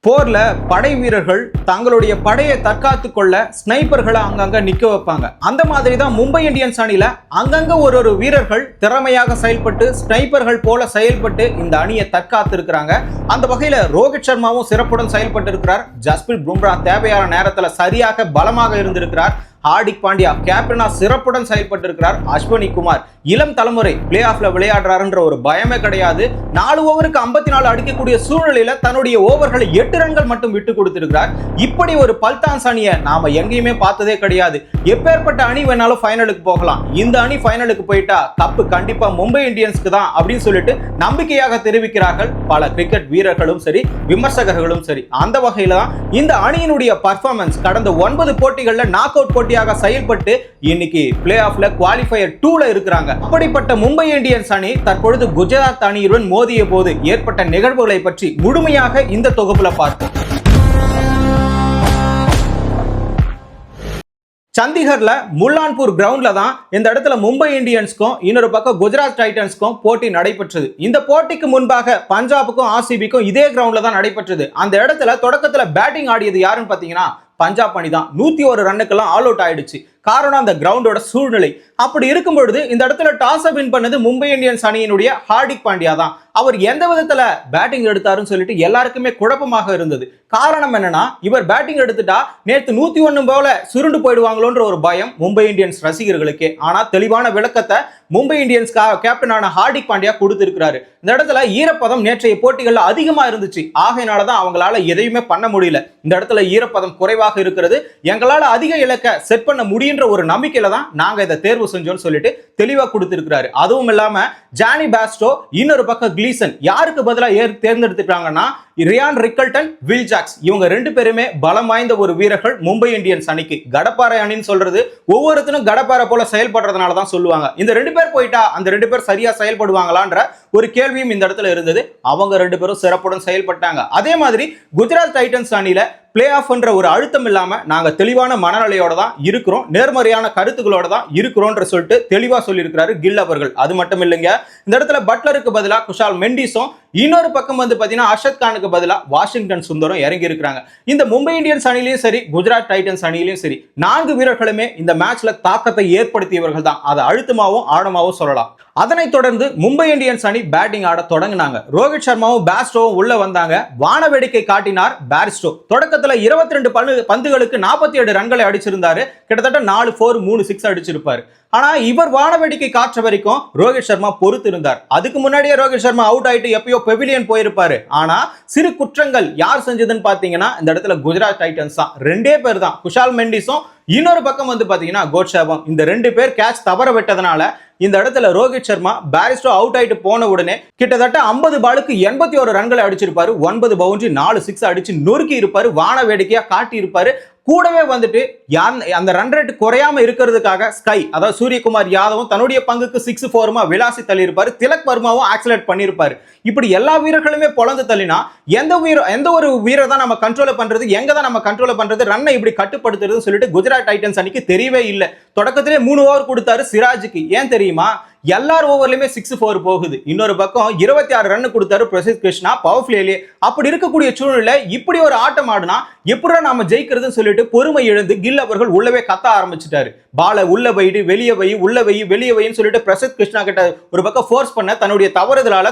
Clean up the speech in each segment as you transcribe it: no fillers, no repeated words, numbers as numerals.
போர்ல படை வீரர்கள் தங்களுடைய படையை தற்காத்து கொள்ள ஸ்னைப்பர்களை அங்கங்க நிக்க வைப்பாங்க. அந்த மாதிரி தான் மும்பை இந்தியன்ஸ் அணியில அங்கங்க ஒரு வீரர்கள் திறமையாக செயல்பட்டு ஸ்னைப்பர்கள் போல செயல்பட்டு இந்த அணியை தற்காத்து இருக்கிறாங்க. அந்த வகையில ரோஹித் சர்மாவும் சிறப்புடன் செயல்பட்டு இருக்கிறார். ஜஸ்பிரீத் பும்ரா தேவையான நேரத்துல சரியாக பலமாக இருந்திருக்கிறார். ஹார்திக் பாண்டியா கேப்டனா சிறப்புடன் செயல்பட்டு இருக்கிறார். அஸ்வினி குமார் இளம் தலைமுறை பிளே ஆஃப்ல விளையாடுறாருன்ற ஒரு பயமே கிடையாது. 4 ஓவருக்கு 54 அடிக்கக்கூடிய சூழ்நிலையில தன்னுடைய ஓவர்களை 8 ரன்கள் மட்டும் விட்டு கொடுத்திருக்கிறார். இப்படி ஒரு பல்டான்ஸ் அணியை நாம எங்கேயுமே பார்த்ததே கிடையாது. எப்பேற்பட்ட அணி வேணாலும் ஃபைனலுக்கு போகலாம். இந்த அணி ஃபைனலுக்கு போயிட்டா கப்பு கண்டிப்பா மும்பை இந்தியன்ஸ்க்கு தான் அப்படின்னு சொல்லிட்டு நம்பிக்கையாக தெரிவிக்கிறார்கள் பல கிரிக்கெட் வீரர்களும் சரி, விமர்சகர்களும் சரி. அந்த வகையில தான் இந்த அணியினுடைய பர்ஃபார்மன்ஸ் கடந்த 9 போட்டிகள்ல நாக் அவுட் போட்டியாக செயல்பட்டு இன்னைக்கு பிளே ஆஃப்ல குவாலிஃபயர் 2ல இருக்கிறாங்க. அப்படிப்பட்ட மும்பை இந்தியன்ஸ் அணி தற்பொழுது குஜராத் அணியுடன் மோதிய போது ஏற்பட்ட நிகழ்வுகளை பற்றி முழுமையாக இந்த தொகுப்புல பார்ப்போம். சண்டிகர்ல முல்லான்பூர் கிரவுண்ட்ல தான் இந்த இடத்துல மும்பை இந்தியன்ஸ்க்கும் இன்னொரு பக்கம் குஜராத் டைட்டன்ஸ்க்கும் போட்டி நடைபெற்றது. இந்த போட்டிக்கு முன்பாக பஞ்சாபுக்கும் ஆர்சிபிக்கும் இதே கிரவுண்ட்ல தான் நடைபெற்றது. அந்த இடத்துல தொடக்கத்துல பேட்டிங் ஆடியது யாருன்னு பாத்தீங்கன்னா பஞ்சாப் அணி தான். 101 ரன்னுக்கெல்லாம் ஆல் அவுட் ஆயிடுச்சு. காரணம் அந்த கிரவுண்டோட சூழ்நிலை. அப்படி இருக்கும் பொழுது இந்த இடத்துல டாஸ் வின் பண்ணது மும்பை இந்தியன்ஸ் அணியினுடைய ஹார்திக் பாண்டியா தான். அவர் எந்த விதத்துல பேட்டிங் எடுத்தாருன்னு சொல்லிட்டு எல்லாருக்குமே குழப்பமாக இருந்தது. காரணம் என்னன்னா, இவர் பேட்டிங் எடுத்துட்டா நேற்று 101 போல சுருண்டு போயிடுவாங்களோன்ற ஒரு பயம் மும்பை இந்தியன்ஸ் ரசிகர்களுக்கே. ஆனா தெளிவான விளக்கத்தை மும்பை இந்தியன்ஸ் கேப்டனான ஹார்திக் பாண்டியா கொடுத்திருக்கிறாரு. இந்த இடத்துல ஈரப்பதம் நேற்றைய போட்டிகள்ல அதிகமா இருந்துச்சு. ஆகையினாலதான் அவங்களால எதையுமே பண்ண முடியல. இந்த இடத்துல ஈரப்பதம் குறைவாக இருக்கிறது, எங்களால அதிக இலக்கை செட் பண்ண முடியுன்ற ஒரு நம்பிக்கையில தான் நாங்க இதை தேர்வு செஞ்சோம்னு சொல்லிட்டு தெளிவா கொடுத்திருக்கிறாரு. அதுவும் இல்லாம ஜானி பாஸ்டோ இன்னொரு பக்கம் கிளீசன் யாருக்கு பதிலா தேர்ந்தெடுத்துட்டாங்கன்னா ரியான் ரிக்கல்டன், வில் ஜாக்ஸ் இவங்க 2 பேருமே பலம் வாய்ந்த ஒரு வீரர்கள் மும்பை இந்தியன்ஸ் அணிக்கு. கடப்பாறை அணின்னு சொல்றது ஒவ்வொருத்தரும் கடப்பாறை போல செயல்படுறதுனால தான் சொல்லுவாங்க. இந்த 2 பேர் போயிட்டா அந்த 2 பேர் சரியா செயல்படுவாங்களான்ற ஒரு கேள்வியும் இந்த இடத்துல இருந்தது. அவங்க 2 பேரும் சிறப்புடன் செயல்பட்டாங்க. அதே மாதிரி குஜராத் டைட்டன்ஸ் அணியில பிளே ஆஃப்ன்ற ஒரு அழுத்தம் இல்லாம நாங்க தெளிவான மனநிலையோட தான் இருக்கிறோம், நேர்மறையான கருத்துக்களோட தான் இருக்கிறோம்ன்ற சொல்லிட்டு தெளிவா சொல்லியிருக்கிறாரு கில் அவர்கள். அது மட்டும் இல்லைங்க, இந்த இடத்துல பட்லருக்கு பதிலா குஷால் மெண்டிஸும் இன்னொரு பக்கம் வந்து பாத்தீங்கன்னா அர்ஷத் கானுக்கு பதிலா வாஷிங்டன் சுந்தரம் இறங்கி இருக்கிறாங்க. இந்த மும்பை இந்தியன்ஸ் அணியிலையும் சரி, குஜராத் டைட்டன்ஸ் அணியிலையும் சரி, 4 வீரர்களுமே இந்த மேட்ச்ல தாக்கத்தை ஏற்படுத்தியவர்கள் தான். அதை அழுத்தமாவும் ஆழமாவும் சொல்லலாம். அதனைத் தொடர்ந்து மும்பை இந்தியன்ஸ் அணி பேட்டிங் ஆட தொடங்கினாங்க. ரோஹித் சர்மாவும் பாஸ்டோவும் உள்ள வந்தாங்க. வான வேடிக்கை காட்டினார் பாரிஸ்டோ. தொடக்கத்துல 22 பந்துகளுக்கு 47 ரன்களை அடிச்சிருந்தாரு. கிட்டத்தட்ட 4 4 3 6 அடிச்சிருப்பாரு. ஆனா இவர் வான வேடிக்கை காற்ற வரைக்கும் ரோஹித் சர்மா பொறுத்து இருந்தார். அதுக்கு முன்னாடியே ரோஹித் சர்மா அவுட் ஆயிட்டு எப்பயோ பெவிலியன் போயிருப்பாரு. ஆனா சிறு குற்றங்கள் யார் செஞ்சதுன்னு பாத்தீங்கன்னா இந்த இடத்துல குஜராத் டைட்டன்ஸ் தான். 2 பேர் தான், குஷால் மெண்டிஸும் இன்னொரு பக்கம் வந்து பாத்தீங்கன்னா கோட்ஷாவும். இந்த 2 பேர் கேட்ச் தவற விட்டதுனால இந்த இடத்துல ரோஹித் சர்மா பாரிஸ்டோ அவுட் ஆயிட்டு போன உடனே கிட்டத்தட்ட 50 பாலுக்கு 81 ரன்களை அடிச்சிருப்பாரு. 9 பவுண்டரி 4 6 அடிச்சு நொறுக்கி இருப்பாரு. வான வேடிக்கையா காட்டி இருப்பாரு. கூடவே வந்துட்டு அந்த ரன் ரேட் குறையாம இருக்கிறதுக்காக ஸ்கை, அதாவது சூரியகுமார் யாதவும் தன்னுடைய பங்குக்கு 6 4 விளாசி தள்ளி இருப்பாரு. திலக் வர்மாவும் ஆக்சிலேட் பண்ணிருப்பாரு. இப்படி எல்லா வீரர்களுமே பொழந்து தள்ளினா எந்த ஒரு வீரர் தான் நம்ம கண்ட்ரோல் பண்றது, எங்க தான் நம்ம கண்ட்ரோல் பண்றது, ரன்னை இப்படி கட்டுப்படுத்துறதுன்னு சொல்லிட்டு குஜராத் டைட்டன்ஸ் அணிக்கு தெரியவே இல்லை. தொடக்கத்திலே 3 ஓவர் கொடுத்தாரு சிராஜுக்கு. ஏன் தெரியுமா? எல்லார் ஓவர்லயுமே 6 4 போகுது. இன்னொரு பக்கம் 26 ரன் கொடுத்தாரு பிரசித் கிருஷ்ணா பவர் பிளேலே. அப்படி இருக்கக்கூடிய சூழ்நிலை இப்படி ஒரு ஆட்டம் ஆடுனா எப்படிடா நாம ஜெயிக்கிறதுன்னு சொல்லிட்டு பொறுமை இழந்து கில் அவர்கள் உள்ளவே கத்த ஆரம்பிச்சுட்டாரு. பால உள்ள வைடு வெளியே வை, உள்ள வை வெளியே வைன்னு சொல்லிட்டு பிரசித் கிருஷ்ணா கிட்ட ஒரு பக்கம் ஃபோர்ஸ் பண்ண தன்னுடைய தவறுதலால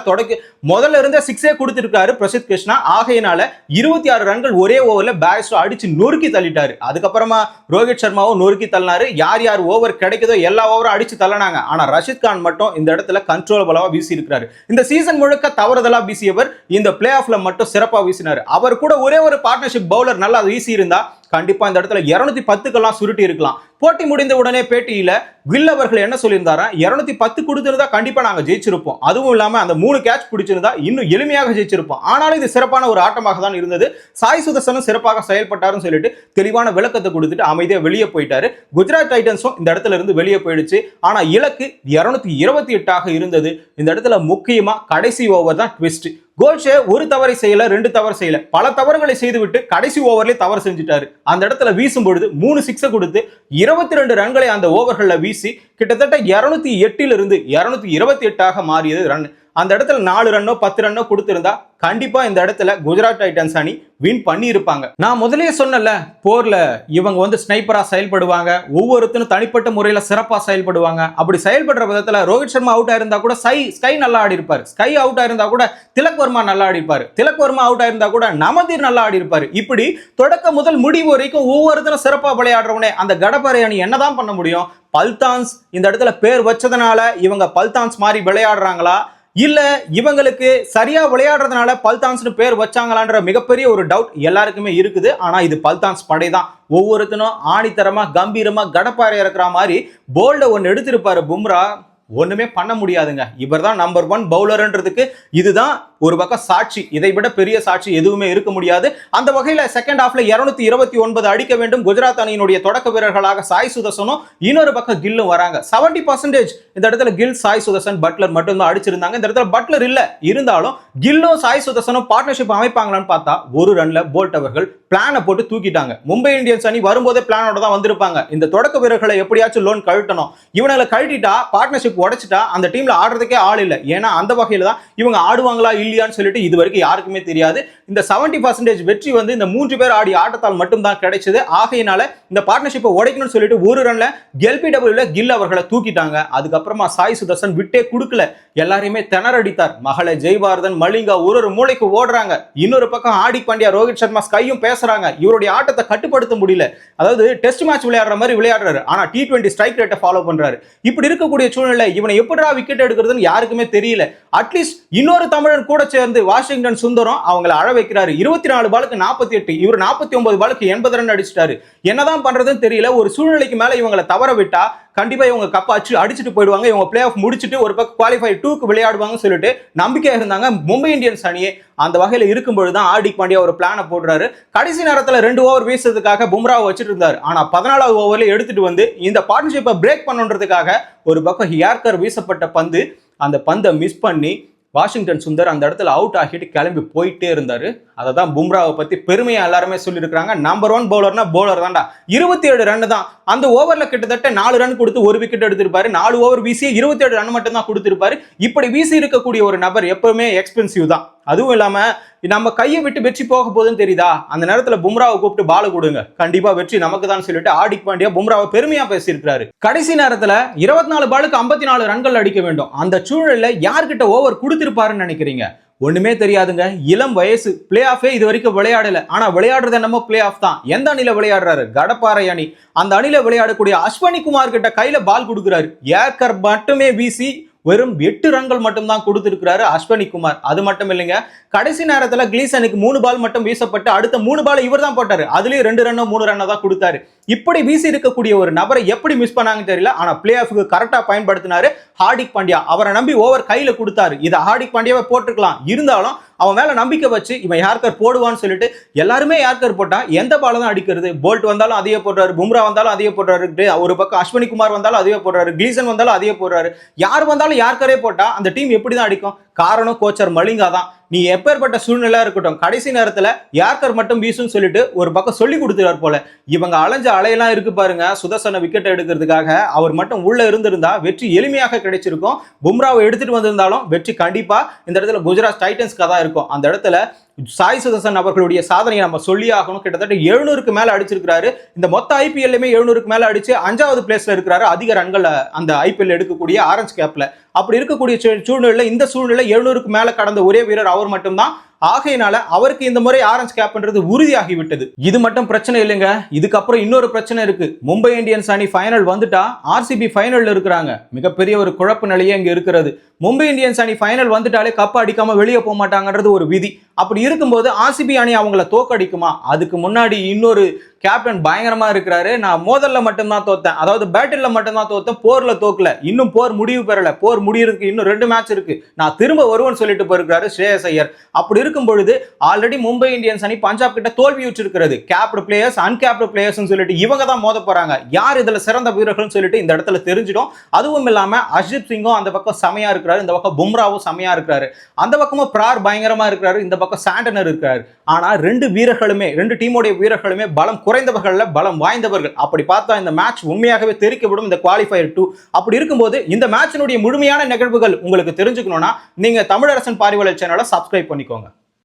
முதல்ல இருந்தே 6 கொடுத்திருக்காரு பிரசித் கிருஷ்ணா. ஆகையினால 26 ரன்கள் ஒரே ஓவர்ல பாரிஸ்டோ அடிச்சு நொறுக்கி தள்ளிட்டாரு. அதுக்கப்புறமா ரோஹித் சர்மாவும் நொறுக்கி தள்ளினாரு. யார் ஓவர் கிடைக்குதோ எல்லா ஓவரும் அடிச்சு தள்ளனாங்க. ஆனா ரஷித் கான் மட்டும் இந்த இடத்துல கண்ட்ரோலபிளா வீசி இருக்கிறாரு. இந்த சீசன் முழுக்க தவறுதலா வீசியவர் இந்த பிளே ஆஃப்ல மட்டும் சிறப்பா வீசினாரு. அவர் கூட ஒரே ஒரு பார்ட்னர்ஷிப் பவுலர் நல்லா வீசி இருந்தா கண்டிப்பா இந்த இடத்துல 210க்கெல்லாம் சுருட்டி இருக்கலாம். போட்டி முடிந்த உடனே பேட்டியில கில் அவர்கள் என்ன சொல்லியிருந்தாரா, 210 கொடுத்திருந்தா கண்டிப்பா நாங்க ஜெயிச்சிருப்போம். அதுவும் இல்லாம அந்த 3 கேட்ச் பிடிச்சிருந்தா இன்னும் எளிமையாக ஜெயிச்சிருப்போம். ஆனாலும் இது சிறப்பான ஒரு ஆட்டமாக தான் இருந்தது. சாய் சுதர்சனும் சிறப்பாக செயல்பட்டாருன்னு சொல்லிட்டு தெளிவான விளக்கத்தை கொடுத்துட்டு அமைதியா வெளியே போயிட்டாரு. குஜராத் டைட்டன்ஸும் இந்த இடத்துல இருந்து வெளியே போயிடுச்சு. ஆனா இலக்கு 228 இருந்தது. இந்த இடத்துல முக்கியமா கடைசி ஓவர் தான் ட்விஸ்ட். கோல்ஷே ஒரு தவறை செய்யல, 2 தவறு செய்யல, பல தவறுகளை செய்துவிட்டு கடைசி ஓவர்லயே தவறு செஞ்சுட்டாரு. அந்த இடத்துல வீசும் பொழுது 3 6 கொடுத்து 22 ரன்களை அந்த ஓவர்கள்ல வீசி கிட்டத்தட்ட 208 இருந்து 228 மாறியது ரன். அந்த இடத்துல 4 ரன்னோ 10 ரன்னோ கொடுத்திருந்தா கண்டிப்பா இந்த இடத்துல குஜராத் டைட்டன்ஸ் அணி வின் பண்ணி இருப்பாங்க. நான் முதலே சொன்னல, போர்ல இவங்க வந்து ஸ்னைப்பரா செயல்படுவாங்க, ஒவ்வொருத்தரும் தனிப்பட்ட முறையில சிறப்பா செயல்படுவாங்க. அப்படி செயல்படுற விதத்துல ரோஹித் சர்மா அவுட் ஆயிருந்தா கூட ஸ்கை நல்லா ஆடி இருப்பாரு, ஸ்கை அவுட் ஆயிருந்தா கூட திலக் வர்மா நல்லா ஆடி இருப்பாரு, திலக் வர்மா அவுட் ஆயிருந்தா கூட நமதீர் நல்லா ஆடி இருப்பாரு. இப்படி தொடக்க முதல் முடிவு வரைக்கும் ஒவ்வொருத்தரும் சிறப்பா விளையாடுறவனே அந்த கடப்பாறை அணி என்னதான் பண்ண முடியும்? பல்தான்ஸ் இந்த இடத்துல பேர் வச்சதுனால இவங்க பல்தான்ஸ் மாதிரி விளையாடுறாங்களா, இல்ல இவங்களுக்கு சரியா விளையாடுறதுனால பல்தான்ஸ்னு பேர் வச்சாங்களான்ற மிகப்பெரிய ஒரு டவுட் எல்லாருக்குமே இருக்குது. ஆனா இது பல்தான்ஸ் படை தான். ஒவ்வொருத்தனும் ஆணித்தரமா கம்பீரமா கடப்பாறை இறக்குற மாதிரி போல்ட ஒன்னு எடுத்திருப்பாரு பும்ரா. ஒண்ணுமே பண்ண முடியாதுங்க. இவர் தான் நம்பர் 1 பவுலர்ன்றதுக்கு இதுதான் ஒரு பக்கம் சாட்சி. இதை விட பெரிய சாட்சி எதுவுமே இருக்க முடியாது. அந்த வகையில செகண்ட் ஹாஃப்ல 229 அடிக்க வேண்டும் குஜராத் அணியினுடைய தொடக்க வீரர்களாக சாய் சுதர்சனும் இன்னொரு பக்கம் கில்லும் வராங்க. 70% இந்த இடத்துல கில், சாய் சுதர்சன், பட்லர் மட்டும் தான் அடிச்சிருந்தாங்க. இந்த இடத்துல பட்லர் இல்ல, இருந்தாலும் கில்லும் சாய் சுதர்சனும் பார்ட்னர்ஷிப் அமைப்பாங்களான்னு பார்த்தா ஒரு ரன்ல போல்ட் அவர்கள் பிளானை போட்டு தூக்கிட்டாங்க. மும்பை இந்தியன்ஸ் அணி வரும்போதே பிளானோட தான் வந்திருப்பாங்க. இந்த தொடக்க வீரர்களை எப்படியாச்சும் லோன் கழட்டணும், இவங்களை கழட்டிட்டா பார்ட்னர்ஷிப் உடைச்சிட்டா அந்த டீம்ல ஆடுறதுக்கே ஆள் இல்லை. ஏன்னா அந்த வகையில தான் இவங்க ஆடுவாங்களா இல்லையான்னு சொல்லிட்டு இது வரைக்கும் யாருக்குமே தெரியாது. இந்த 70% வெற்றி வந்து இந்த 3 பேர் ஆடி ஆட்டத்தால் மட்டும் தான் கிடைச்சது. ஆகையினால இந்த பார்ட்னர்ஷிப்பை உடைக்கணும்னு சொல்லிட்டு ஒரு ரன்ல எல்பிடபிள்யூல கில் அவர்களை தூக்கிட்டாங்க. அதுக்கப்புறமா சாய் சுதர்சன் விட்டே கொடுக்கல, எல்லாரையுமே திணறடித்தார். மகள ஜெய்வார்தன், மலிங்கா ஒரு மூளைக்கு ஓடுறாங்க. இன்னொரு பக்கம் ஹார்திக் பாண்டியா, ரோஹித் சர்மா, ஸ்கையும் பேசுறாங்க. இவருடைய ஆட்டத்தை கட்டுப்படுத்த முடியல. அதாவது டெஸ்ட் மேட்ச் விளையாடுற மாதிரி விளையாடுறாரு, ஆனா T20 ஸ்ட்ரைக் ரேட்டை ஃபாலோ பண்றாரு. இப்படி இருக்கக்கூடிய சூழ்நிலை இவனை எப்படிடா விக்கெட் எடுக்கிறதுன்னு யாருக்குமே தெரியல. அட்லீஸ்ட் இன்னொரு தமிழன் கூட சேர்ந்து வாஷிங்டன் சுந்தரம் அவங்களை அழ வைக்கிறாரு. 24 பாலுக்கு 48, இவர் 49 பாலுக்கு 80 ரன் அடிச்சிட்டாரு. என்னதான் பண்றதுன்னு தெரியல. ஒரு சூழ்நிலைக்கு மேல இவங்களை தவற விட்டா கண்டிப்பா இவங்க கப் அடிச்சுட்டு போயிடுவாங்க. இவங்க பிளே ஆஃப் முடிச்சுட்டு ஒரு பக்கம் குவாலிஃபை 2க்கு விளையாடுவாங்க சொல்லிட்டு நம்பிக்கையா இருந்தாங்க மும்பை இந்தியன்ஸ் அணியே. அந்த வகையில இருக்கும்போது தான் ஹார்திக் பாண்டியா ஒரு பிளானை போடுறாரு. கடைசி நேரத்தில் 2 ஓவர் வீசுறதுக்காக பும்ராவை வச்சுட்டு இருந்தார். ஆனா 14வது ஓவர்ல எடுத்துட்டு வந்து இந்த பார்ட்னர்ஷிப்பை பிரேக் பண்ணுன்றதுக்காக ஒரு பக்கம் யார்கர் வீசப்பட்ட பந்து, அந்த பந்தை மிஸ் பண்ணி வாஷிங்டன் சுந்தர் அந்த இடத்துல அவுட் ஆகிட்டு கிளம்பி போயிட்டே இருந்தாரு. அதை தான் பும்ராவை பத்தி பெருமையா எல்லாருமே சொல்லியிருக்காங்க. நம்பர் 1 பவுலர்னா பவுலர் தான்டா. 27 ரன் தான் அந்த ஓவர்ல, கிட்டத்தட்ட 4 ரன் கொடுத்து ஒரு விக்கெட் எடுத்திருப்பாரு. 4 ஓவர் வீசி 27 ரன் மட்டும் தான் கொடுத்திருப்பாரு. இப்படி வீசி இருக்கக்கூடிய ஒரு நபர் எப்பவுமே எக்ஸ்பென்சிவ் தான். அதுவும் இல்லாம நம்ம கையை விட்டு வெற்றி போக போதுன்னு தெரியுதா, அந்த நேரத்துல பும்ராவை கூப்பிட்டு பால கொடுங்க, கண்டிப்பா வெற்றி நமக்கு தான் சொல்லிட்டு ஹார்திக் பாண்டியா பும்ராவை பெருமையா பேசியிருக்காரு. கடைசி நேரத்துல 24 பாலுக்கு 54 ரன்கள் அடிக்க வேண்டும். அந்த சூழல்ல யார்கிட்ட ஓவர் கொடுத்திருப்பாருன்னு நினைக்கிறீங்க? ஒண்ணுமே தெரியாதுங்க. இளம் வயசு, பிளே ஆஃபே இது வரைக்கும் விளையாடல. ஆனா விளையாடுறது என்னமோ பிளே ஆஃப் தான். எந்த அணியில விளையாடுறாரு? கடப்பாறை அணி. அந்த அணியில விளையாடக்கூடிய அஸ்வினி குமார் கிட்ட கையில பால் கொடுக்குறாரு. ஏர்கர் மட்டுமே வீசி வெறும் 8 ரன்கள் மட்டும் தான் கொடுத்திருக்கிறாரு அஸ்வினி குமார். அது மட்டும் இல்லைங்க, கடைசி நேரத்துல கிளீசனுக்கு 3 பால் மட்டும் வீசப்பட்டு அடுத்த 3 பால் இவர் தான் போட்டாரு. அதுலயும் 2 ரன்னோ 3 ரன்னோ தான் கொடுத்தாரு. இப்படி வீசி இருக்கக்கூடிய ஒரு நபரை எப்படி மிஸ் பண்ணாங்கன்னு தெரியல. ஆனா பிளே ஆஃப்க்கு கரெக்டா பயன்படுத்தினாரு ஹார்திக் பாண்டியா. அவரை நம்பி ஓவர் கையில கொடுத்தாரு. இதை ஹார்திக் பாண்டியாவை போட்டிருக்கலாம், இருந்தாலும் அவன் மேல நம்பிக்கை வச்சு இவன் யார்கர் போடுவான்னு சொல்லிட்டு எல்லாருமே யார்கர் போட்டா எந்த பால தான் அடிக்கிறது. போல்ட் வந்தாலும் அதையே போடுறாரு, பும்ரா வந்தாலும் அதையே போடுறாரு, ஒரு பக்கம் அஸ்வினி குமார் வந்தாலும் அதையே போடுறாரு, கிளீசன் வந்தாலும் அதையே போடுறாரு. யார் வந்தாலும் யார்கரே போட்டா அந்த டீம் எப்படிதான் அடிக்கும்? காரணம் கோச்சர் மலிங்கா தான். நீ எப்பேற்பட்ட சூழ்நிலை இருக்கட்டும், கடைசி நேரத்துல யார்கர் மட்டும் வீசுன்னு சொல்லிட்டு ஒரு பக்கம் சொல்லி கொடுத்துறாரு போல. இவங்க அலைஞ்ச அலையெல்லாம் இருக்கு பாருங்க, சுதர்சன விக்கெட் எடுக்கிறதுக்காக. அவர் மட்டும் உள்ள இருந்திருந்தா வெற்றி எளிமையாக கிடைச்சிருக்கும். பும்ராவை எடுத்துட்டு வந்திருந்தாலும் வெற்றி கண்டிப்பா இந்த இடத்துல குஜராத் டைட்டன்ஸ்க்கு தான் இருக்கும். அந்த இடத்துல சாய் சுதர்சன் அவர்களுடைய சாதனையை நம்ம சொல்லி ஆகணும். கிட்டத்தட்ட 700க்கு மேல அடிச்சிருக்காரு. இந்த மொத்த ஐபிஎல்லுமே 700க்கு மேல அடிச்சு 5வது பிளேஸ்ல இருக்கிறாரு அதிக ரன்கள் அந்த ஐபிஎல் எடுக்கக்கூடிய ஆரஞ்சு கேப்ல. அப்படி இருக்கக்கூடிய சூழ்நிலை, இந்த சூழ்நிலை 700க்கு மேல கடந்த ஒரே வீரர் அவர் மட்டும்தான். ஆகையினால அவருக்கு இந்த முறை ஆரஞ்சு கேப்ன்றது உறுதியாகி விட்டது. இது மட்டும் பிரச்சனை இல்லைங்க, இதுக்கப்புறம் இன்னொரு பிரச்சனை இருக்கு. மும்பை இந்தியன்ஸ் அணி ஃபைனல் வந்துட்டா ஆர்சிபி ஃபைனல்ல இருக்கிறாங்க. மிகப்பெரிய ஒரு குழப்ப நிலையே இங்க இருக்கிறது. மும்பை இந்தியன்ஸ் அணி ஃபைனல் வந்துட்டாலே கப் அடிக்காம வெளியே போக மாட்டாங்கன்றது ஒரு விதி. அப்படி இருக்கும்போது ஆர்சிபி அணி அவங்கள தோக்கடிக்குமா? அதுக்கு முன்னாடி இன்னொரு கேப்டன் பயங்கரமா இருக்கிறாரு. நான் மோதல்ல மட்டும்தான் தோத்தேன், அதாவது பேட்டில்ல மட்டும்தான் தோத்தேன், போர்ல தோக்கல, இன்னும் போர் முடிவு பெறல, போர் முடியறதுக்கு இன்னும் 2 மேட்ச் இருக்கு, நான் திரும்ப வருவேன்னு சொல்லிட்டு போயிருக்காரு ஸ்ரேயஸ் ஐயர். அப்படி இருக்கும் பொழுது ஆல்ரெடி மும்பை இந்தியன்ஸ் அணி பஞ்சாப் கிட்ட தோல்வியுற்று இருக்கிறது. கேப்டு பிளேயர்ஸ், அன்கேப்டு பிளேயர்ஸ் சொல்லிட்டு இவங்க தான் மோத போறாங்க. யார் இதுல சிறந்த வீரர்கள் சொல்லிட்டு இந்த இடத்துல தெரிஞ்சிடும். அதுவும் இல்லாம அர்ஷித் சிங்கும் அந்த பக்கம் செமையா இருக்கிறாரு, இந்த பக்கம் பும்ராவும் செமையா இருக்கிறாரு, அந்த பக்கமும் பிரார் பயங்கரமா இருக்கிறாரு, இந்த பக்கம் சாண்டனர் இருக்கிறாரு. ஆனா 2 வீரர்களுமே, 2 டீமோட வீரர்களுமே பலம் குறைந்தவர்கள்ல பலம் வாய்ந்தவர்கள். அப்படி பார்த்தா இந்த மேட்ச் உண்மையாகவே தெரிக்கப்படும் இந்த குவாலிஃபயர் 2. அப்படி இருக்கும்போது இந்த மேட்சினுடைய முழுமையான நிகழ்வுகள் உங்களுக்கு தெரிஞ்சுக்கணும்னா நீங்க தமிழரசன் பார்வையாளர் சேனலை சப்ஸ்கிரைப் பண்ணிக்கோங்க.